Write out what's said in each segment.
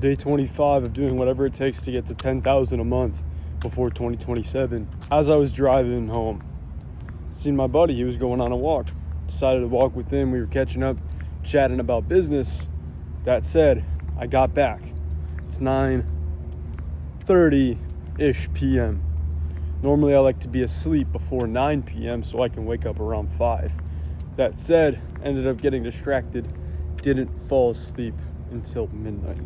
day 25 of doing whatever it takes to get to 10,000 a month before 2027. As I was driving home, seen my buddy, he was going on a walk. Decided to walk with him. We were catching up, chatting about business. That said, I got back. It's 9:30-ish p.m. Normally I like to be asleep before 9 p.m. so I can wake up around 5. That said, ended up getting distracted, didn't fall asleep until midnight.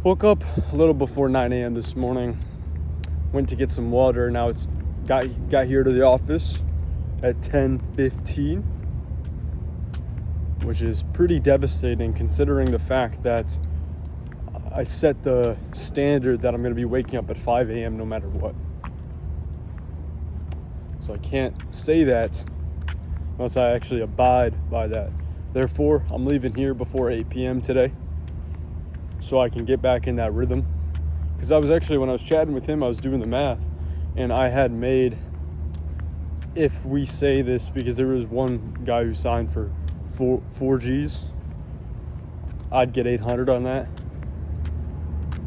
Woke up a little before 9 a.m. this morning, went to get some water. Now it's got here to the office at 10:15, which is pretty devastating considering the fact that I set the standard that I'm going to be waking up at 5 a.m. no matter what. So I can't say that unless I actually abide by that. Therefore, I'm leaving here before 8 p.m. today so I can get back in that rhythm. Because when I was chatting with him, I was doing the math, and I had made, if we say this, because there was one guy who signed for 4Gs, I'd get 800 on that.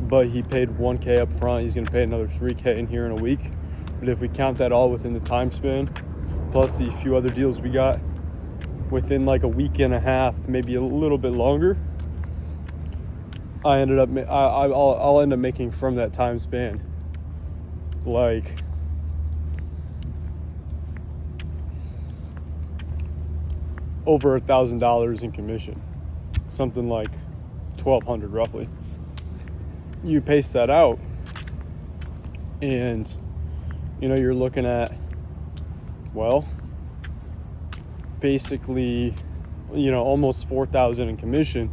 But he paid 1K up front. He's going to pay another 3K in here in a week. But if we count that all within the time span, plus the few other deals we got within like a week and a half, maybe a little bit longer, I'll end up making from that time span like over $1,000 in commission, something like $1,200 roughly. You pace that out, and you're looking at, well, basically, almost $4,000 in commission,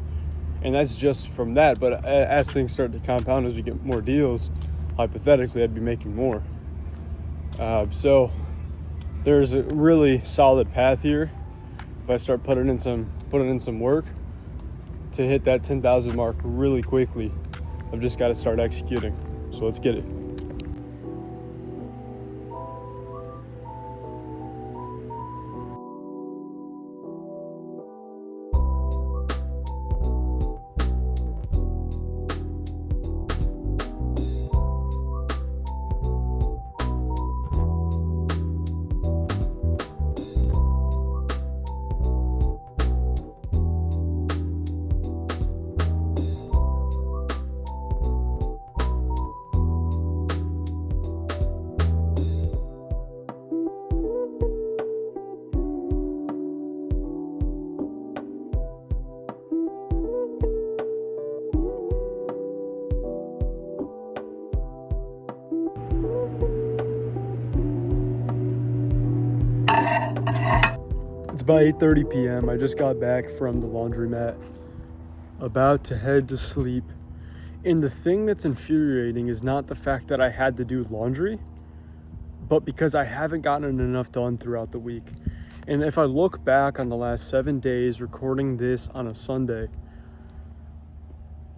and that's just from that. But as things start to compound, as we get more deals, hypothetically, I'd be making more. So there's a really solid path here. If I start putting in some work to hit that 10,000 mark really quickly, I've just got to start executing. So let's get it. It's about 8:30 p.m. I just got back from the laundromat, about to head to sleep. And the thing that's infuriating is not the fact that I had to do laundry, but because I haven't gotten enough done throughout the week. And if I look back on the last 7 days recording this on a Sunday,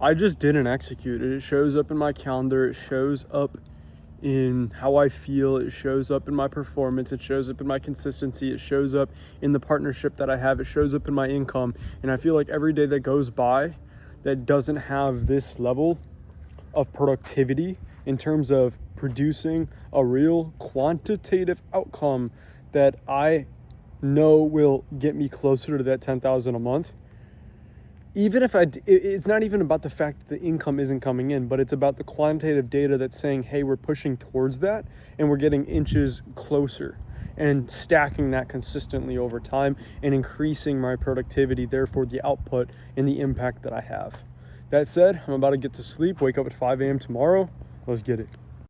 I just didn't execute it. It shows up in my calendar. It shows up in how I feel. It shows up in my performance. It shows up in my consistency. It shows up in the partnership that I have. It shows up in my income. And I feel like every day that goes by that doesn't have this level of productivity in terms of producing a real quantitative outcome that I know will get me closer to that 10,000 a month. Even if it's not even about the fact that the income isn't coming in, but it's about the quantitative data that's saying, hey, we're pushing towards that and we're getting inches closer, and stacking that consistently over time and increasing my productivity, therefore the output and the impact that I have. That said, I'm about to get to sleep, wake up at 5 a.m. tomorrow. Let's get it.